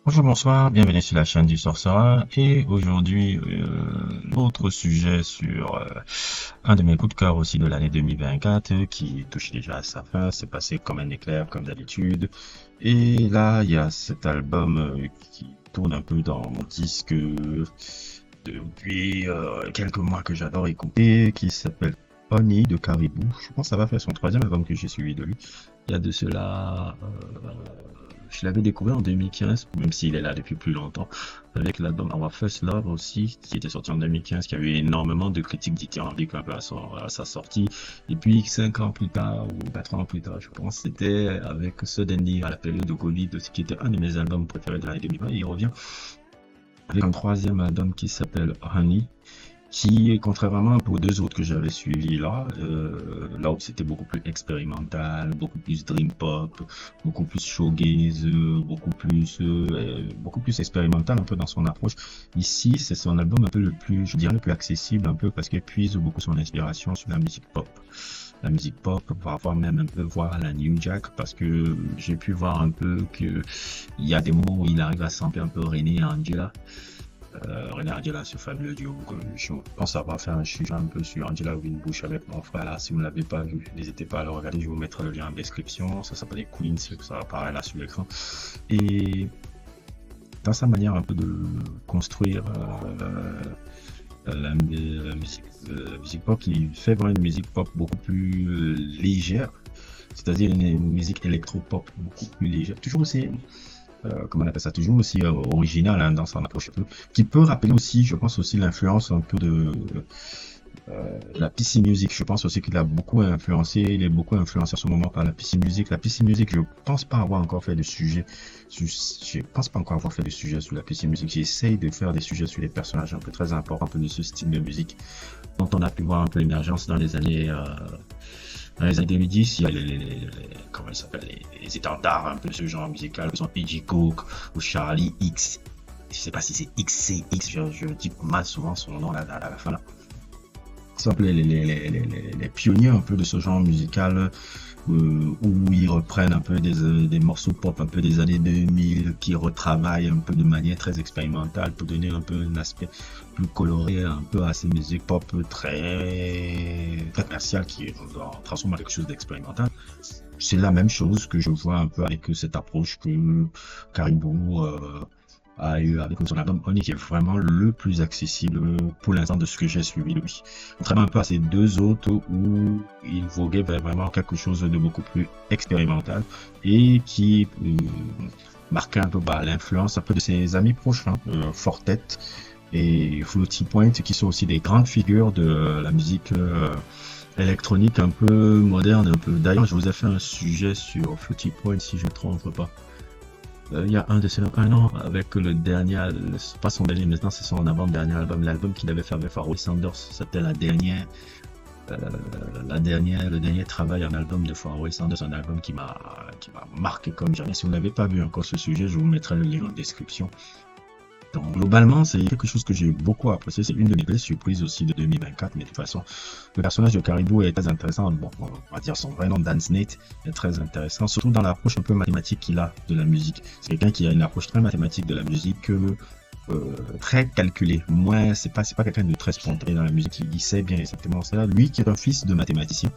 Bonjour, bonsoir, bienvenue sur la chaîne du Sorcerer et aujourd'hui autre sujet sur un de mes coups de cœur aussi de l'année 2024 qui touche déjà à sa fin, c'est passé comme un éclair comme d'habitude et là il y a cet album qui tourne un peu dans mon disque depuis quelques mois que j'adore écouter qui s'appelle Honey de Caribou. Je pense que ça va faire son troisième album que j'ai suivi de lui. Il y a de cela je l'avais découvert en 2015, même s'il est là depuis plus longtemps, avec l'album Our First Love aussi, qui était sorti en 2015, qui a eu énormément de critiques dithyrambiques un peu à sa sortie. Et puis, 5 ans plus tard, ou 4 ans plus tard, je pense, c'était avec Suddenly, à la période de Covid, aussi, qui était un de mes albums préférés de l'année 2020. Et il revient avec un troisième album qui s'appelle Honey, qui, contrairement aux deux autres que j'avais suivis là où c'était beaucoup plus expérimental, beaucoup plus dream pop, beaucoup plus shoegaze, beaucoup plus expérimental un peu dans son approche. Ici, c'est son album un peu le plus, je dirais, le plus accessible un peu parce qu'il puise beaucoup son inspiration sur la musique pop. La musique pop, parfois même un peu voir la New Jack parce que j'ai pu voir un peu que il y a des moments où il arrive à sampler un peu René et Angela. René Angela, ce fabuleux duo que je pense avoir fait un sujet un peu sur Angela Winbush avec mon frère là. Si vous ne l'avez pas vu, n'hésitez pas à le regarder. Je vous mettrai le lien en description. Ça s'appelle Queens, ça apparaît là sur l'écran. Et dans sa manière un peu de construire la musique pop, il fait vraiment une musique pop beaucoup plus légère. C'est-à-dire une musique électro-pop beaucoup plus légère. Toujours aussi comment on appelle ça, toujours aussi original hein, dans son approche, qui peut rappeler aussi, je pense aussi l'influence un peu de la PC Music. Je pense aussi qu'il a beaucoup influencé, il est beaucoup influencé en ce moment par la PC Music. La PC Music, je pense pas avoir encore fait de sujet, je pense pas encore avoir fait de sujet sur la PC Music. J'essaye de faire des sujets sur les personnages un peu très importants un peu de ce style de musique dont on a pu voir un peu l'émergence dans les années 2010, il y a comment il s'appelle, les étendards un peu ce genre musical, qui sont P.J. Cook ou Charlie X. Je sais pas si c'est XCX, je dis mal souvent son nom à la fin là. C'est un peu les pionniers un peu de ce genre musical où ils reprennent un peu des morceaux pop un peu des années 2000 qui retravaillent un peu de manière très expérimentale pour donner un peu un aspect plus coloré un peu à ces musiques pop très commerciales qui transforment en quelque chose d'expérimental. C'est la même chose que je vois un peu avec cette approche que Caribou a eu avec son album Honey qui est vraiment le plus accessible pour l'instant de ce que j'ai suivi de lui. Contrairement un peu à ces deux autres où il voguait vers vraiment quelque chose de beaucoup plus expérimental et qui marquait un peu l'influence un peu de ses amis proches, hein, Fortet et Floaty Point qui sont aussi des grandes figures de la musique électronique un peu moderne. Un peu. D'ailleurs, je vous ai fait un sujet sur Floaty Point si je ne me trompe pas. Il y a un an avec le dernier, c'est pas son dernier maintenant, c'est son avant-dernier album, l'album qu'il avait fait avec Pharoah Sanders, c'était euh, le dernier travail en album de Pharoah Sanders, un album qui m'a marqué comme jamais. Si vous n'avez pas vu encore ce sujet, je vous mettrai le lien en description. Donc, globalement, c'est quelque chose que j'ai beaucoup apprécié. C'est une de mes belles surprises aussi de 2024. Mais de toute façon, le personnage de Caribou est très intéressant. Bon, on va dire son vrai nom, Dan Snate, est très intéressant, surtout dans l'approche un peu mathématique qu'il a de la musique. C'est quelqu'un qui a une approche très mathématique de la musique, très calculée. Moi, c'est pas quelqu'un de très spontané dans la musique. Il sait bien exactement cela. Lui, qui est un fils de mathématicien.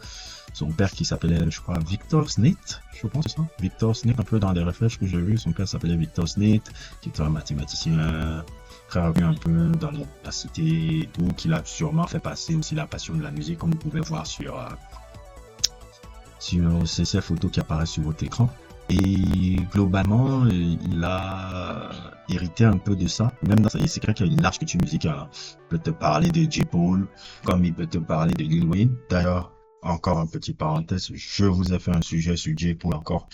Son père qui s'appelait, je crois, Victor Snate, je pense c'est ça. Victor Snate, un peu dans les recherches que j'ai vues, son père s'appelait Victor Snate, qui était un mathématicien très revu un peu dans la cité et tout, qui l'a sûrement fait passer aussi la passion de la musique, comme vous pouvez voir sur ces photos qui apparaissent sur votre écran. Et globalement, il a hérité un peu de ça. Même dans c'est quelqu'un qui a une large culture musicale. Hein. Il peut te parler de J. Paul, comme il peut te parler de Lil Wayne. D'ailleurs, encore un petit parenthèse, je vous ai fait un sujet sur J. Paul encore.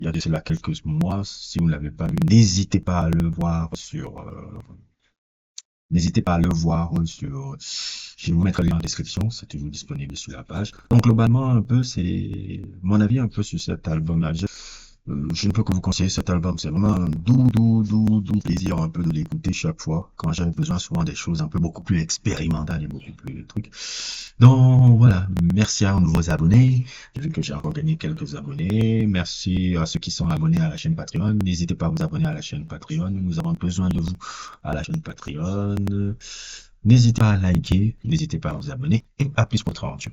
Il y a de cela quelques mois. Si vous ne l'avez pas vu, n'hésitez pas à le voir n'hésitez pas à le voir sur, je vais vous mettre le lien en description, c'est toujours disponible sur la page. Donc, globalement, un peu, c'est mon avis un peu sur cet album-là. Je ne peux que vous conseiller cet album. C'est vraiment un doux plaisir un peu de l'écouter chaque fois quand j'avais besoin souvent des choses un peu beaucoup plus expérimentales et beaucoup plus trucs. Donc voilà, merci à nos nouveaux abonnés. J'ai vu que j'ai encore gagné quelques abonnés. Merci à ceux qui sont abonnés à la chaîne Patreon. N'hésitez pas à vous abonner à la chaîne Patreon. Nous avons besoin de vous à la chaîne Patreon. N'hésitez pas à liker, n'hésitez pas à vous abonner et à plus pour votre aventure.